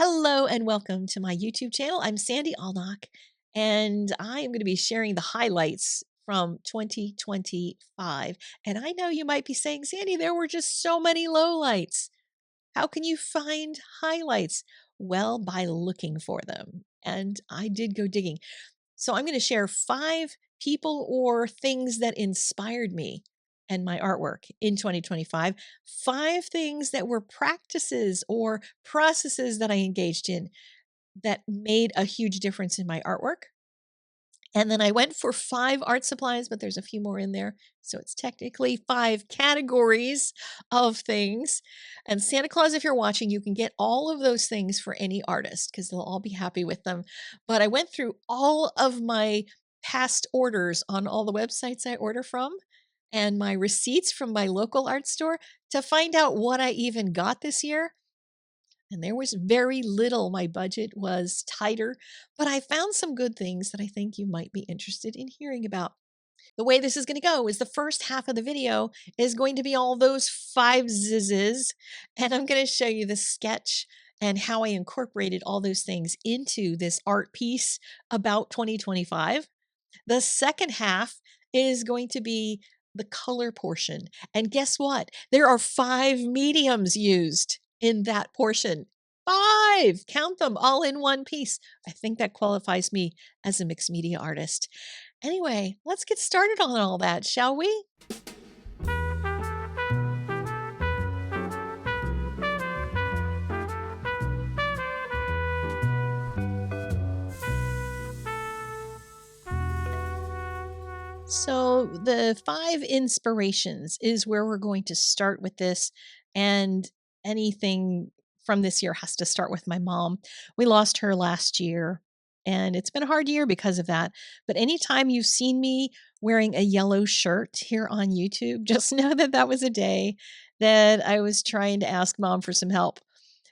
Hello and welcome to my YouTube channel. I'm Sandy Allnock, and I am going to be sharing the highlights from 2025. And I know you might be saying, Sandy, there were just so many lowlights. How can you find highlights? Well, by looking for them. And I did go digging. So I'm going to share 5 people or things that inspired me and my artwork in 2025. 5 things that were practices or processes that I engaged in that made a huge difference in my artwork. And then I went for 5 art supplies, but there's a few more in there. So it's technically 5 categories of things. And Santa Claus, if you're watching, you can get all of those things for any artist because they'll all be happy with them. But I went through all of my past orders on all the websites I order from and my receipts from my local art store to find out what I even got this year. And there was very little. My budget was tighter, but I found some good things that I think you might be interested in hearing about. The way this is going to go is the first half of the video is going to be all those 5 zizzes, and I'm going to show you the sketch and how I incorporated all those things into this art piece about 2025. The second half is going to be the color portion. And guess what? There are 5 mediums used in that portion. 5! Count them all in one piece. I think that qualifies me as a mixed media artist. Anyway, let's get started on all that, shall we? So, the 5 inspirations is where we're going to start with this, and anything from this year has to start with my mom. We lost her last year, and it's been a hard year because of that. But anytime you've seen me wearing a yellow shirt here on YouTube, just know that that was a day that I was trying to ask mom for some help.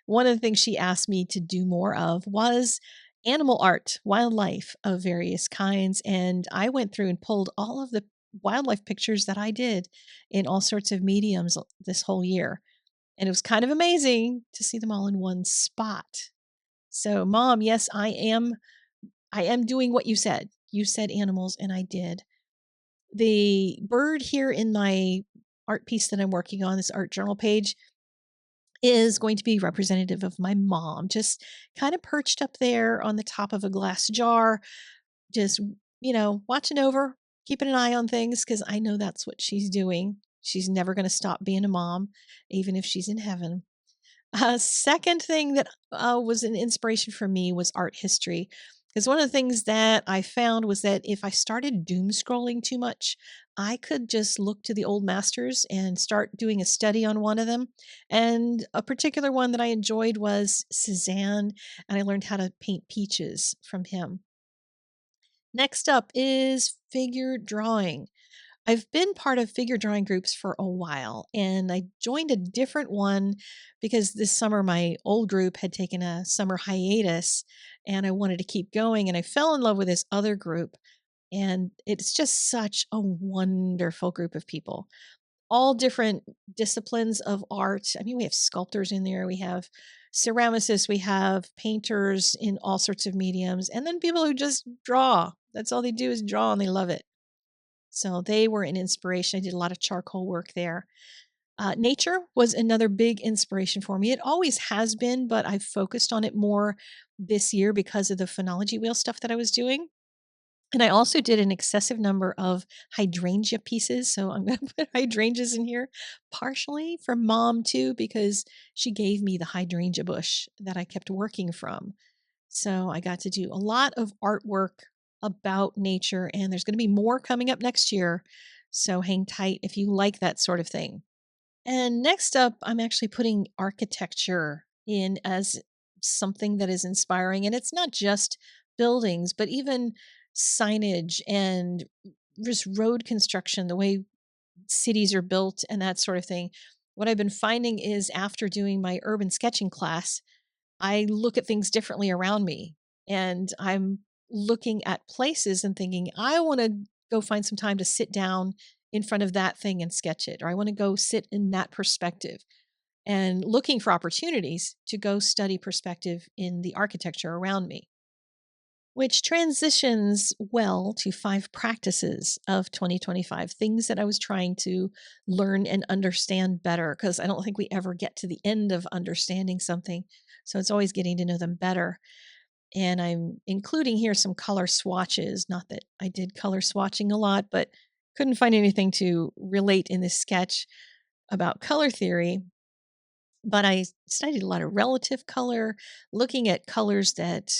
One of the things she asked me to do more of was animal art, wildlife of various kinds. And I went through and pulled all of the wildlife pictures that I did in all sorts of mediums this whole year. And it was kind of amazing to see them all in one spot. So, mom, yes, I am doing what you said. You said animals, and I did. The bird here in my art piece that I'm working on, this art journal page, is going to be representative of my mom, just kind of perched up there on the top of a glass jar, just, watching over, keeping an eye on things because I know that's what she's doing. She's never going to stop being a mom, even if she's in heaven. Second thing that was an inspiration for me was art history. Because one of the things that I found was that if I started doom scrolling too much, I could just look to the old masters and start doing a study on one of them. And a particular one that I enjoyed was Cézanne, and I learned how to paint peaches from him. Next up is figure drawing. I've been part of figure drawing groups for a while, and I joined a different one because this summer my old group had taken a summer hiatus and I wanted to keep going. And I fell in love with this other group, and it's just such a wonderful group of people, all different disciplines of art. I mean, we have sculptors in there, we have ceramicists, we have painters in all sorts of mediums, and then people who just draw. That's all they do is draw, and they love it. So they were an inspiration. I did a lot of charcoal work there. Nature was another big inspiration for me. It always has been, but I've focused on it more this year because of the phonology wheel stuff that I was doing. And I also did an excessive number of hydrangea pieces. So I'm going to put hydrangeas in here, partially from mom too, because she gave me the hydrangea bush that I kept working from. So I got to do a lot of artwork about nature, and there's going to be more coming up next year. So hang tight if you like that sort of thing. And next up, I'm actually putting architecture in as something that is inspiring. And it's not just buildings, but even signage and just road construction, the way cities are built and that sort of thing. What I've been finding is after doing my urban sketching class, I look at things differently around me, and I'm looking at places and thinking, I want to go find some time to sit down in front of that thing and sketch it, or I want to go sit in that perspective. and looking for opportunities to go study perspective in the architecture around me, which transitions well to 5 practices of 2025, things that I was trying to learn and understand better, because I don't think we ever get to the end of understanding something. So it's always getting to know them better. And I'm including here some color swatches. Not that I did color swatching a lot, but couldn't find anything to relate in this sketch about color theory. But I studied a lot of relative color, looking at colors that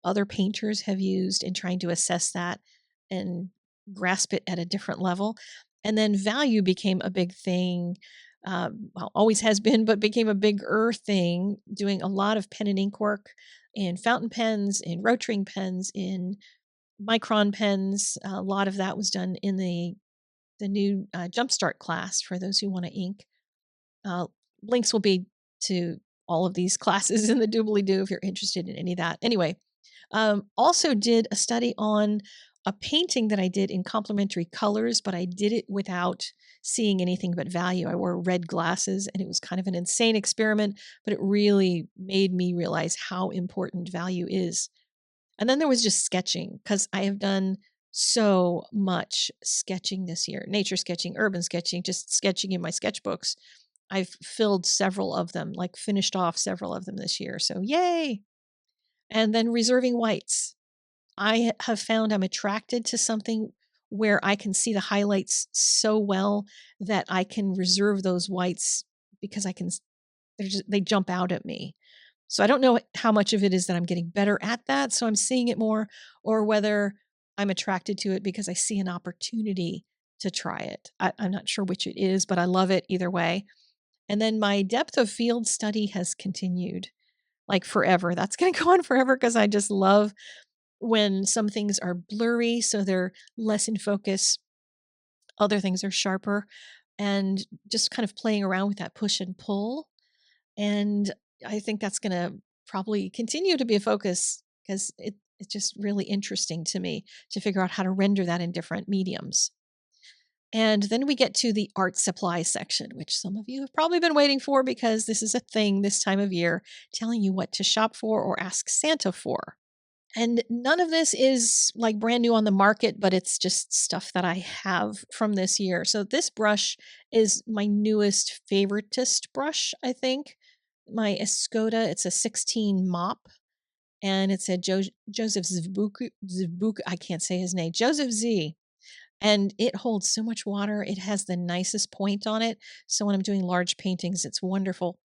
other painters have used and trying to assess that and grasp it at a different level. And then value became a big thing. Well, always has been, but became a bigger thing, doing a lot of pen and ink work in fountain pens, in rotring pens, in micron pens. A lot of that was done in the new Jumpstart class for those who want to ink. Uh, Links will be to all of these classes in the doobly-doo if you're interested in any of that. Anyway, also did a study on a painting that I did in complementary colors, but I did it without seeing anything but value. I wore red glasses, and it was kind of an insane experiment, but it really made me realize how important value is. And then there was just sketching, because I have done so much sketching this year, nature sketching, urban sketching, just sketching in my sketchbooks. I've filled several of them, like finished off several of them this year. So yay. And then reserving whites. I have found I'm attracted to something where I can see the highlights so well that I can reserve those whites, because they jump out at me. So I don't know how much of it is that I'm getting better at that, so I'm seeing it more, or whether I'm attracted to it because I see an opportunity to try it. I'm not sure which it is, but I love it either way. And then my depth of field study has continued like forever. That's going to go on forever, because I just love when some things are blurry, so they're less in focus. Other things are sharper, and just kind of playing around with that push and pull. And I think that's going to probably continue to be a focus, because it's just really interesting to me to figure out how to render that in different mediums. And then we get to the art supply section, which some of you have probably been waiting for, because this is a thing this time of year, telling you what to shop for or ask Santa for. And none of this is like brand new on the market, but it's just stuff that I have from this year. So this brush is my newest favoritist brush, I think. My Escoda, it's a 16 mop, and it's a Joseph Zbuk, I can't say his name, Joseph Z. And it holds so much water. It has the nicest point on it. So when I'm doing large paintings, it's wonderful.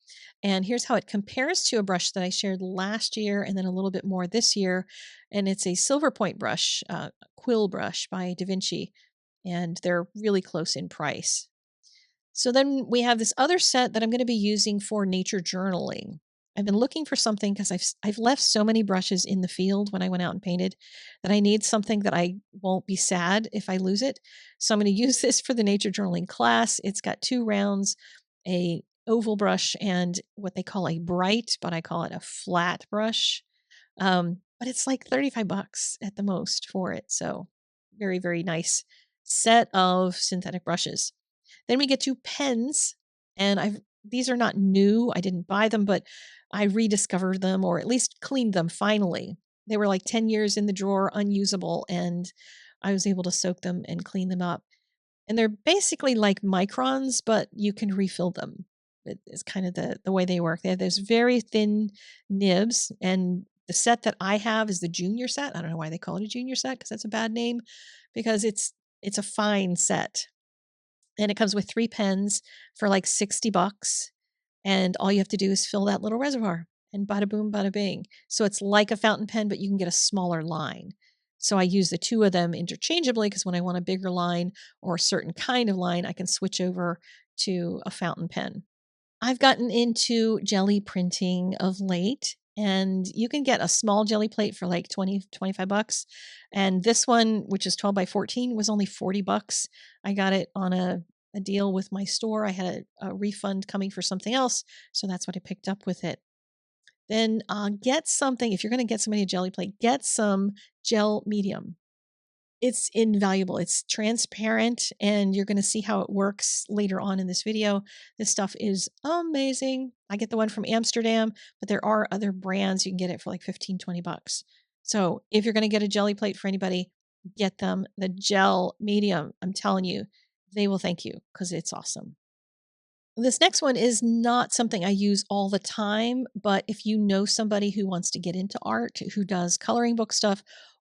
And here's how it compares to a brush that I shared last year and then a little bit more this year. And it's a silver point brush, quill brush by Vinci. And they're really close in price. So then we have this other set that I'm going to be using for nature journaling. I've been looking for something, because I've left so many brushes in the field when I went out and painted, that I need something that I won't be sad if I lose it. So I'm going to use this for the nature journaling class. It's got 2 rounds, a oval brush and what they call a bright, but I call it a flat brush. But it's like $35 at the most for it. So very, very nice set of synthetic brushes. Then we get to pens, and these are not new. I didn't buy them, but I rediscovered them, or at least cleaned them finally. They were like 10 years in the drawer, unusable, and I was able to soak them and clean them up. And they're basically like microns, but you can refill them. It's kind of the way they work. They have those very thin nibs, and the set that I have is the junior set. I don't know why they call it a junior set, because that's a bad name, because it's a fine set. And it comes with 3 pens for like $60. And all you have to do is fill that little reservoir, and bada boom, bada bing. So it's like a fountain pen, but you can get a smaller line. So I use the 2 of them interchangeably, because when I want a bigger line or a certain kind of line, I can switch over to a fountain pen. I've gotten into jelly printing of late, and you can get a small jelly plate for like 20, $25. And this one, which is 12 by 14, was only $40. I got it on a deal with my store. I had a refund coming for something else, so that's what I picked up with it. Then get something, if you're going to get somebody a jelly plate, get some gel medium. It's invaluable. It's transparent, and you're gonna see how it works later on in this video. This stuff is amazing. I get the one from Amsterdam, but there are other brands. You can get it for like 15, 20 bucks. So if you're gonna get a jelly plate for anybody, get them the gel medium. I'm telling you, they will thank you because it's awesome. This next one is not something I use all the time, but if you know somebody who wants to get into art, who does coloring book stuff,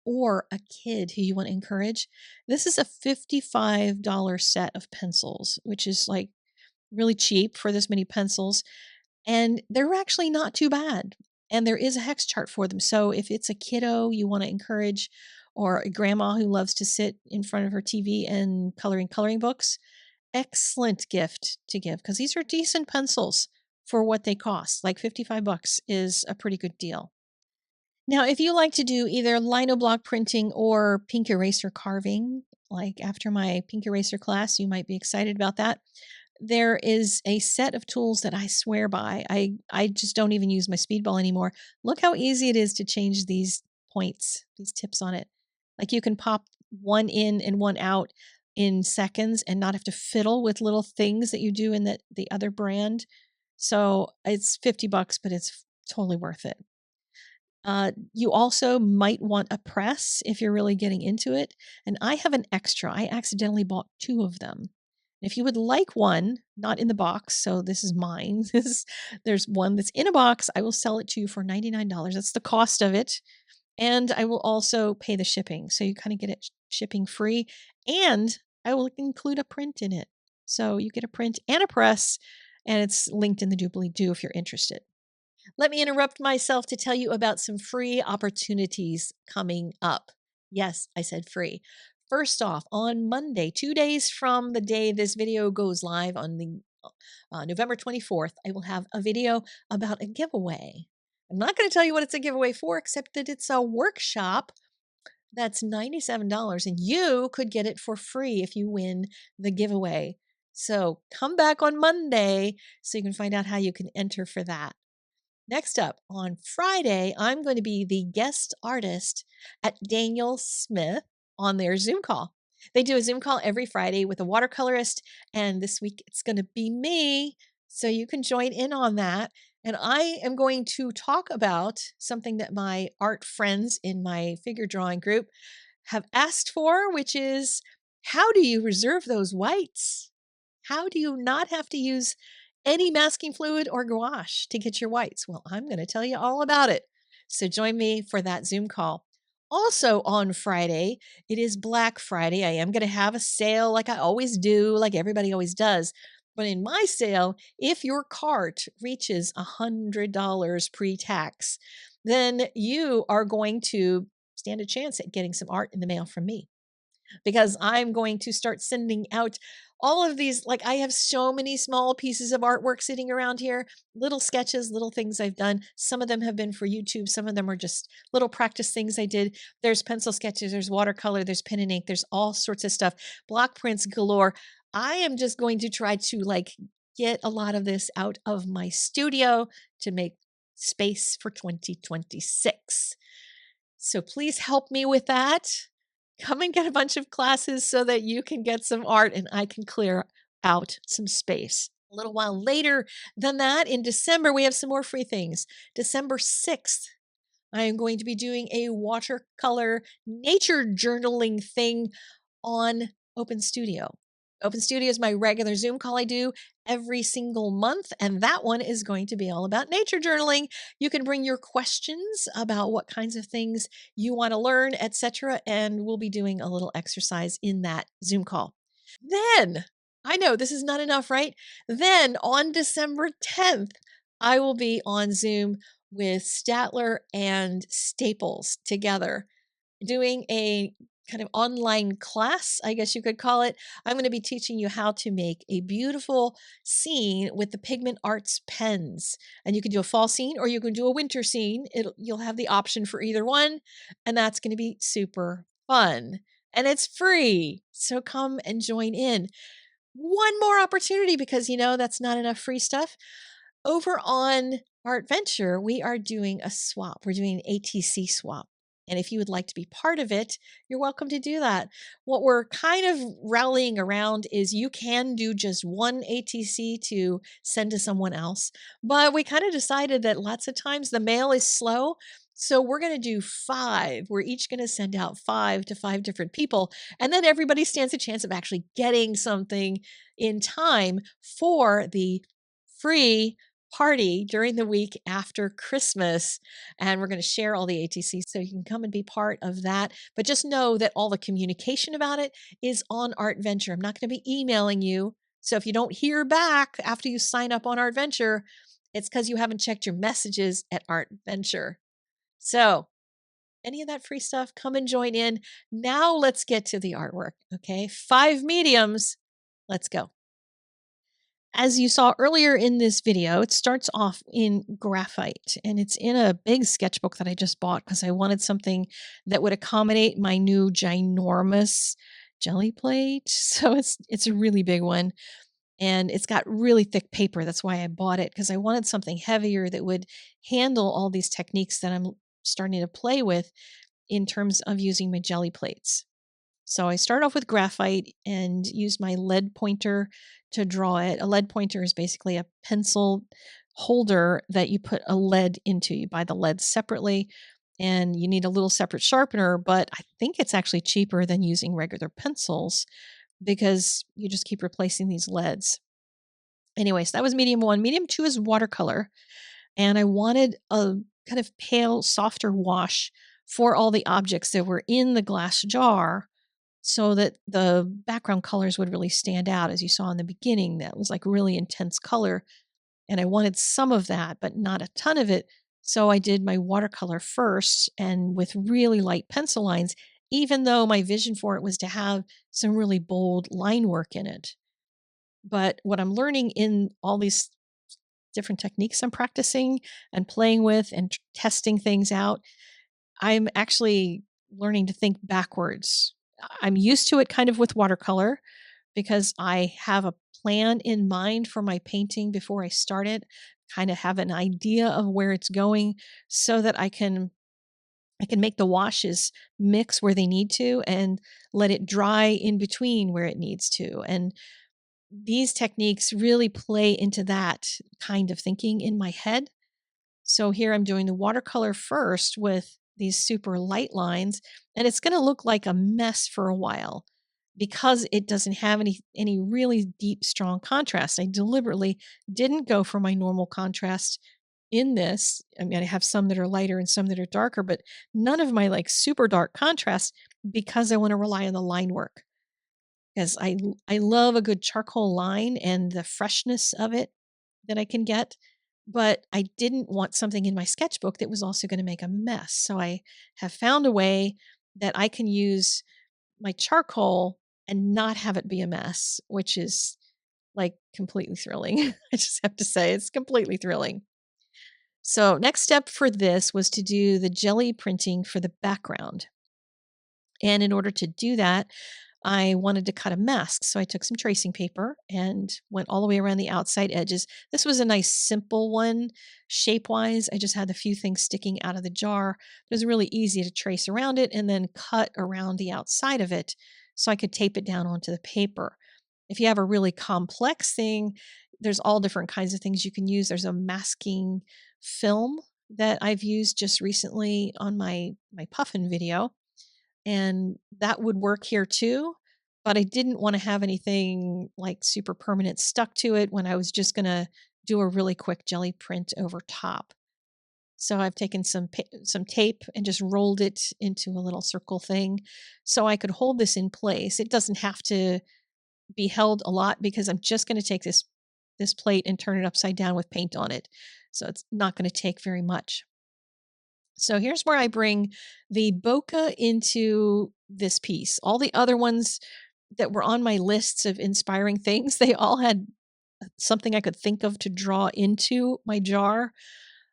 or a kid who you want to encourage, this is a $55 set of pencils, which is like really cheap for this many pencils. And they're actually not too bad. And there is a hex chart for them. So if it's a kiddo you want to encourage, or a grandma who loves to sit in front of her TV and coloring books, excellent gift to give because these are decent pencils for what they cost. Like 55 bucks is a pretty good deal. Now, if you like to do either lino block printing or pink eraser carving, like after my pink eraser class, you might be excited about that. There is a set of tools that I swear by. I just don't even use my speedball anymore. Look how easy it is to change these points, these tips on it. Like you can pop one in and one out in seconds and not have to fiddle with little things that you do in the other brand. So it's 50 bucks, but it's totally worth it. You also might want a press if you're really getting into it. And I have an extra. I accidentally bought two of them. If you would like one, not in the box, so this is mine. There's one that's in a box. I will sell it to you for $99. That's the cost of it. And I will also pay the shipping. So you kind of get it shipping free. And I will include a print in it. So you get a print and a press, and it's linked in the doobly-doo if you're interested. Let me interrupt myself to tell you about some free opportunities coming up. Yes, I said free. First off, on Monday, 2 days from the day this video goes live on the November 24th, I will have a video about a giveaway. I'm not going to tell you what it's a giveaway for, except that it's a workshop that's $97, and you could get it for free if you win the giveaway. So come back on Monday so you can find out how you can enter for that. Next up, on Friday, I'm going to be the guest artist at Daniel Smith on their Zoom call. They do a Zoom call every Friday with a watercolorist, and this week it's going to be me. So you can join in on that. And I am going to talk about something that my art friends in my figure drawing group have asked for, which is how do you reserve those whites? How do you not have to use any masking fluid or gouache to get your whites? Well, I'm going to tell you all about it. So join me for that Zoom call. Also on Friday, it is Black Friday. I am going to have a sale like I always do, like everybody always does. But in my sale, if your cart reaches $100 pre-tax, then you are going to stand a chance at getting some art in the mail from me, because I'm going to start sending out all of these. Like, I have so many small pieces of artwork sitting around here, little sketches, little things I've done. Some of them have been for YouTube. Some of them are just little practice things I did. There's pencil sketches, there's watercolor, there's pen and ink, there's all sorts of stuff. Block prints galore. I am just going to try to get a lot of this out of my studio to make space for 2026. So please help me with that. Come and get a bunch of classes so that you can get some art and I can clear out some space. A little while later than that, in December, we have some more free things. December 6th, I am going to be doing a watercolor nature journaling thing on Open Studio. Open Studio is my regular Zoom call I do every single month, and that one is going to be all about nature journaling. You can bring your questions about what kinds of things you want to learn, etc., and we'll be doing a little exercise in that Zoom call. Then, I know this is not enough, right? Then on December 10th, I will be on Zoom with Staedtler and Staples together doing a kind of online class, I guess you could call it. I'm going to be teaching you how to make a beautiful scene with the Pigment Arts pens. And you can do a fall scene or you can do a winter scene. You'll have the option for either one, and that's going to be super fun. And it's free. So come and join in. One more opportunity, because that's not enough free stuff. Over on Art Venture, we are doing a swap. We're doing an ATC swap. And if you would like to be part of it, you're welcome to do that. What we're kind of rallying around is you can do just one ATC to send to someone else. But we kind of decided that lots of times the mail is slow. So we're going to do five. We're each going to send out five to five different people. And then everybody stands a chance of actually getting something in time for the free party during the week after Christmas. And we're going to share all the ATCs so you can come and be part of that. But just know that all the communication about it is on Art Venture. I'm not going to be emailing you. So if you don't hear back after you sign up on Art Venture, it's because you haven't checked your messages at Art Venture. So any of that free stuff, come and join in. Now let's get to the artwork. Okay. 5 mediums. Let's go. As you saw earlier in this video, it starts off in graphite, and it's in a big sketchbook that I just bought because I wanted something that would accommodate my new ginormous jelly plate. So it's a really big one, and it's got really thick paper. That's why I bought it, because I wanted something heavier that would handle all these techniques that I'm starting to play with in terms of using my jelly plates. So I start off with graphite and use my lead pointer to draw it. A lead pointer is basically a pencil holder that you put a lead into. You buy the lead separately and you need a little separate sharpener, but I think it's actually cheaper than using regular pencils because you just keep replacing these leads. Anyways, that was medium 1. Medium 2 is watercolor, and I wanted a kind of pale, softer wash for all the objects that were in the glass jar so that the background colors would really stand out. As you saw in the beginning, that was like really intense color. And I wanted some of that, but not a ton of it. So I did my watercolor first and with really light pencil lines, even though my vision for it was to have some really bold line work in it. But what I'm learning in all these different techniques I'm practicing and playing with and testing things out, I'm actually learning to think backwards. I'm used to it kind of with watercolor because I have a plan in mind for my painting before I start it, kind of have an idea of where it's going so that I can make the washes mix where they need to and let it dry in between where it needs to. And these techniques really play into that kind of thinking in my head. So here I'm doing the watercolor first with these super light lines, and it's going to look like a mess for a while because it doesn't have any really deep strong contrast. I deliberately didn't go for my normal contrast in this. I mean, I have some that are lighter and some that are darker, but none of my like super dark contrast because I want to rely on the line work. Because I love a good charcoal line and the freshness of it that I can get, but I didn't want something in my sketchbook that was also gonna make a mess. So I have found a way that I can use my charcoal and not have it be a mess, which is, like, completely thrilling. I just have to say it's completely thrilling. So next step for this was to do the jelly printing for the background. And in order to do that, I wanted to cut a mask. So I took some tracing paper and went all the way around the outside edges. This was a nice simple one shape wise. I just had a few things sticking out of the jar. It was really easy to trace around it and then cut around the outside of it so I could tape it down onto the paper. If you have a really complex thing, there's all different kinds of things you can use. There's a masking film that I've used just recently on my puffin video, and that would work here too. But I didn't want to have anything like super permanent stuck to it when I was just going to do a really quick jelly print over top. So I've taken some tape and just rolled it into a little circle thing so I could hold this in place. It doesn't have to be held a lot because I'm just going to take this plate and turn it upside down with paint on it. So it's not going to take very much. So here's where I bring the bokeh into this piece. All the other ones that were on my lists of inspiring things, they all had something I could think of to draw into my jar,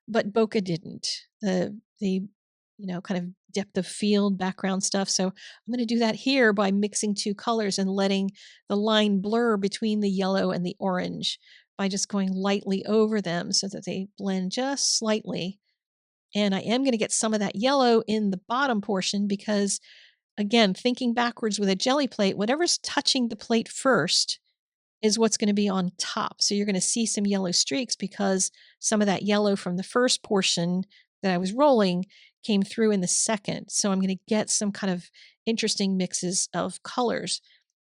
but bokeh didn't. The kind of depth of field background stuff. So I'm going to do that here by mixing two colors and letting the line blur between the yellow and the orange by just going lightly over them so that they blend just slightly. And I am going to get some of that yellow in the bottom portion because, again, thinking backwards with a jelly plate, whatever's touching the plate first is what's going to be on top. So you're going to see some yellow streaks because some of that yellow from the first portion that I was rolling came through in the second. So I'm going to get some kind of interesting mixes of colors.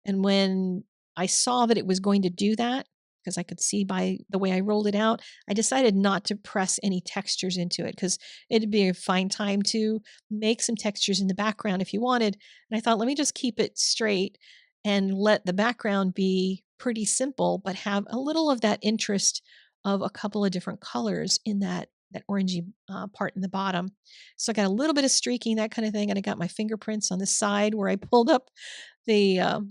And when I saw that it was going to do that, because I could see by the way I rolled it out, I decided not to press any textures into it because it'd be a fine time to make some textures in the background if you wanted. And I thought, let me just keep it straight and let the background be pretty simple, but have a little of that interest of a couple of different colors in that orangey part in the bottom. So I got a little bit of streaking, that kind of thing, and I got my fingerprints on the side where I the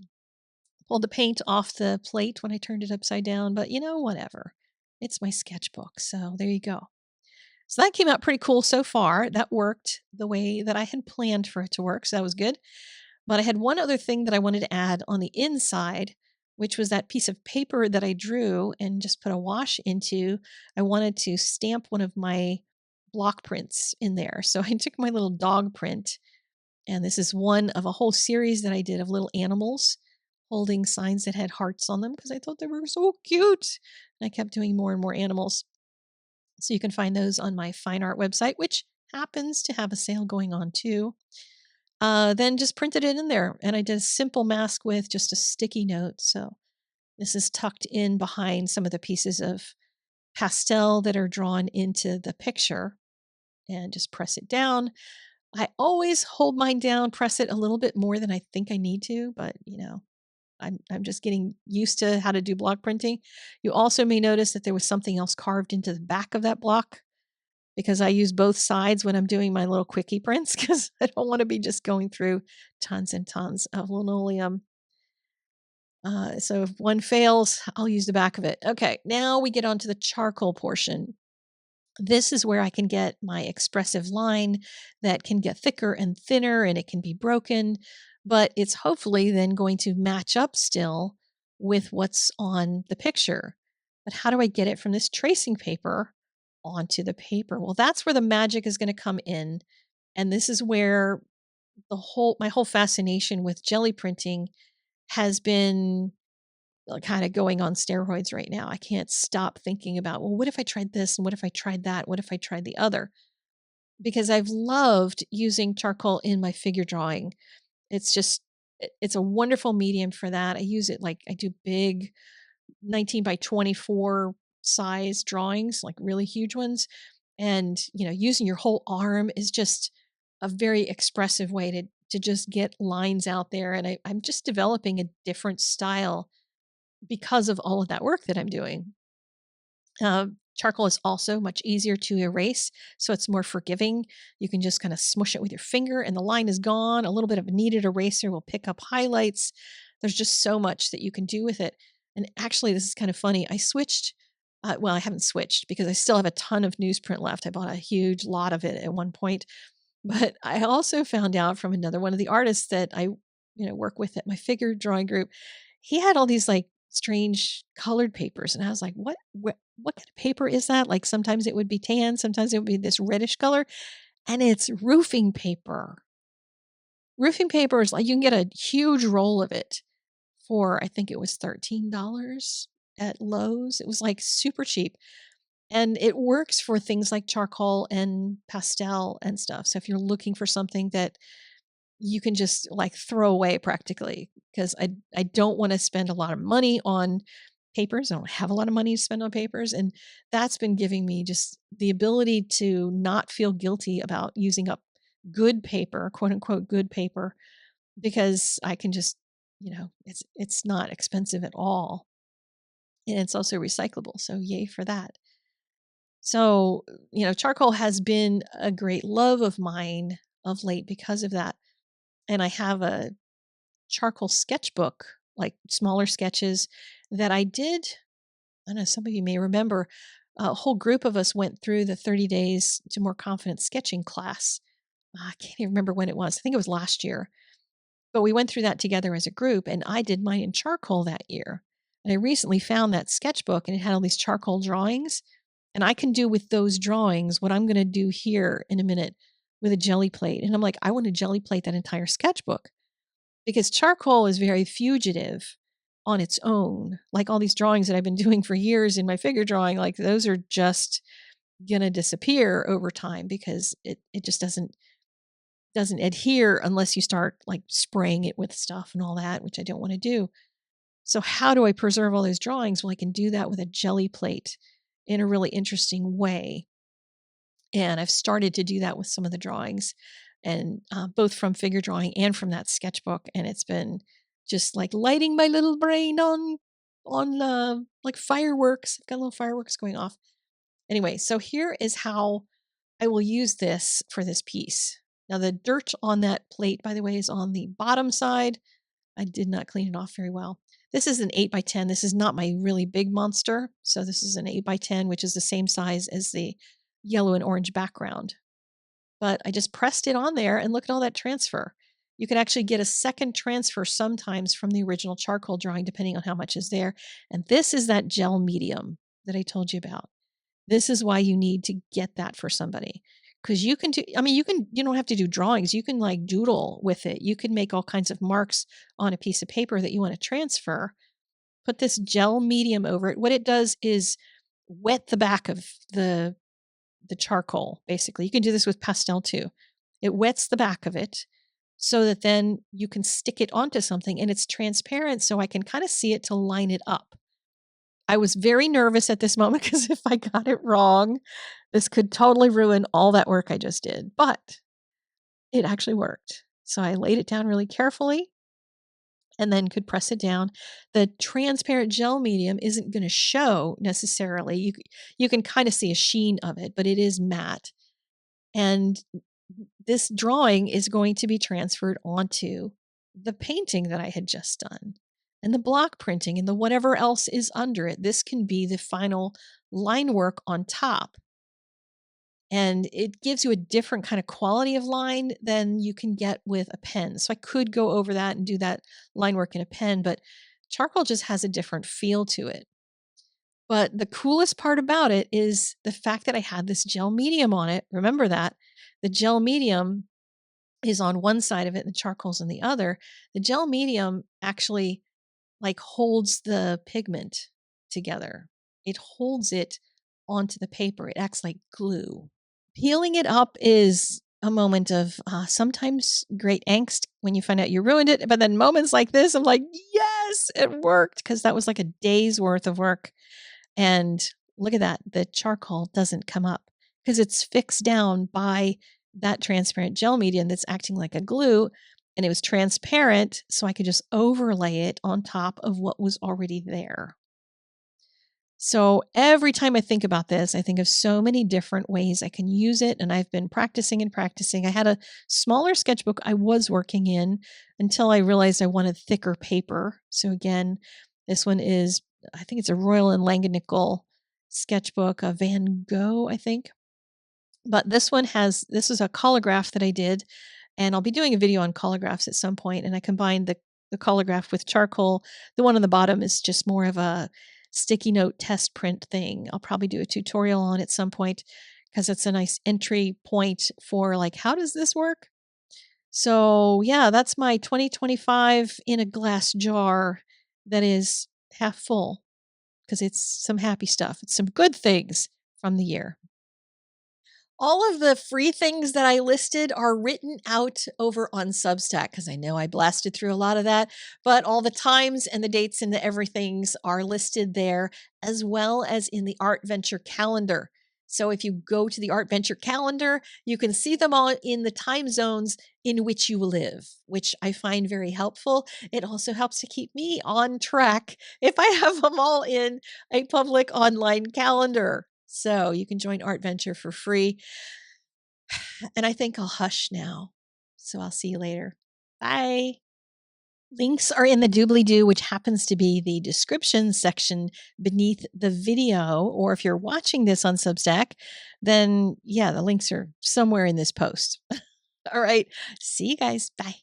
pulled the paint off the plate when I turned it upside down, but whatever. It's my sketchbook, so there you go. So that came out pretty cool so far. That worked the way that I had planned for it to work, so that was good. But I had one other thing that I wanted to add on the inside, which was that piece of paper that I drew and just put a wash into. I wanted to stamp one of my block prints in there. So I took my little dog print, and this is one of a whole series that I did of little animals holding signs that had hearts on them because I thought they were so cute. And I kept doing more and more animals. So you can find those on my fine art website, which happens to have a sale going on too. Then just printed it in there, and I did a simple mask with just a sticky note. So this is tucked in behind some of the pieces of pastel that are drawn into the picture, and just press it down. I always hold mine down, press it a little bit more than I think I need to, but I'm just getting used to how to do block printing. You also may notice that there was something else carved into the back of that block because I use both sides when I'm doing my little quickie prints because I don't want to be just going through tons and tons of linoleum. So if one fails, I'll use the back of it. Okay, now we get on to the charcoal portion. This is where I can get my expressive line that can get thicker and thinner and it can be broken, but it's hopefully then going to match up still with what's on the picture. But how do I get it from this tracing paper onto the paper? Well, that's where the magic is going to come in. And this is where my whole fascination with jelly printing has been kind of going on steroids right now. I can't stop thinking about, well, what if I tried this? And what if I tried that? What if I tried the other? Because I've loved using charcoal in my figure drawing. It's a wonderful medium for that. I use it like I do big 19 by 24 size drawings, like really huge ones. And, using your whole arm is just a very expressive way to just get lines out there. And I'm just developing a different style because of all of that work that I'm doing. Charcoal is also much easier to erase, so it's more forgiving. You can just kind of smush it with your finger and the line is gone. A little bit of a kneaded eraser will pick up highlights. There's just so much that you can do with it. And actually, this is kind of funny. I switched. Well, I haven't switched because I still have a ton of newsprint left. I bought a huge lot of it at one point. But I also found out from another one of the artists that I work with at my figure drawing group, he had all these like strange colored papers. And I was like, what kind of paper is that? Like sometimes it would be tan, sometimes it would be this reddish color. And it's roofing paper. Roofing paper is like you can get a huge roll of it for I think it was $13 at Lowe's. It was like super cheap. And it works for things like charcoal and pastel and stuff. So if you're looking for something that you can just like throw away practically, because I don't want to spend a lot of money on papers. I don't have a lot of money to spend on papers. And that's been giving me just the ability to not feel guilty about using up good paper, quote unquote, good paper, because I can just, it's not expensive at all. And it's also recyclable. So yay for that. So, charcoal has been a great love of mine of late because of that. And I have a charcoal sketchbook, like smaller sketches that I did. I don't know, some of you may remember, a whole group of us went through the 30 days to more confident sketching class. I can't even remember when it was. I think it was last year. But we went through that together as a group, and I did mine in charcoal that year. And I recently found that sketchbook, and it had all these charcoal drawings. And I can do with those drawings what I'm going to do here in a minute with a jelly plate. And I'm like, I want to jelly plate that entire sketchbook because charcoal is very fugitive on its own. Like all these drawings that I've been doing for years in my figure drawing, like those are just going to disappear over time because it just doesn't adhere unless you start like spraying it with stuff and all that, which I don't want to do. So how do I preserve all those drawings? Well, I can do that with a jelly plate in a really interesting way. And I've started to do that with some of the drawings, and both from figure drawing and from that sketchbook. And it's been just like lighting my little brain on like fireworks. I've got little fireworks going off. Anyway, so here is how I will use this for this piece. Now the dirt on that plate, by the way, is on the bottom side. I did not clean it off very well. This is an 8x10. This is not my really big monster. So this is an 8x10, which is the same size as the yellow and orange background. But I just pressed it on there and look at all that transfer. You can actually get a second transfer sometimes from the original charcoal drawing, depending on how much is there. And this is that gel medium that I told you about. This is why you need to get that for somebody. Because you can do, I mean, you don't have to do drawings. You can like doodle with it. You can make all kinds of marks on a piece of paper that you want to transfer. Put this gel medium over it. What it does is wet the back of the charcoal, basically. You can do this with pastel too. It wets the back of it so that then you can stick it onto something and it's transparent so I can kind of see it to line it up. I was very nervous at this moment because if I got it wrong, this could totally ruin all that work I just did, but it actually worked. So I laid it down really carefully and then could press it down. The transparent gel medium isn't going to show necessarily. You can kind of see a sheen of it, but it is matte. And this drawing is going to be transferred onto the painting that I had just done and the block printing and the whatever else is under it. This can be the final line work on top. And it gives you a different kind of quality of line than you can get with a pen. So I could go over that and do that line work in a pen, but charcoal just has a different feel to it. But the coolest part about it is the fact that I had this gel medium on it. Remember that the gel medium is on one side of it and the charcoal's on the other. The gel medium actually like holds the pigment together. It holds it onto the paper. It acts like glue. Peeling it up is a moment of sometimes great angst when you find out you ruined it. But then moments like this, I'm like, yes, it worked, because that was like a day's worth of work. And look at that. The charcoal doesn't come up because it's fixed down by that transparent gel medium that's acting like a glue. And it was transparent, so I could just overlay it on top of what was already there. So every time I think about this, I think of so many different ways I can use it. And I've been practicing and practicing. I had a smaller sketchbook I was working in until I realized I wanted thicker paper. So again, this one is, I think it's a Royal and Langenickel sketchbook, a Van Gogh, I think. But this one has, this is a colograph that I did. And I'll be doing a video on colographs at some point. And I combined the colograph with charcoal. The one on the bottom is just more of a sticky note test print thing. I'll probably do a tutorial on at some point because it's a nice entry point for like, how does this work? So yeah, that's my 2025 in a glass jar that is half full because it's some happy stuff. It's some good things from the year. All of the free things that I listed are written out over on Substack because I know I blasted through a lot of that, but all the times and the dates and the everythings are listed there, as well as in the Art Venture calendar. So if you go to the Art Venture calendar, you can see them all in the time zones in which you live, which I find very helpful. It also helps to keep me on track if I have them all in a public online calendar. So you can join Art Venture for free. And I think I'll hush now. So I'll see you later. Bye. Links are in the doobly-doo, which happens to be the description section beneath the video. Or if you're watching this on Substack, then yeah, the links are somewhere in this post. All right. See you guys. Bye.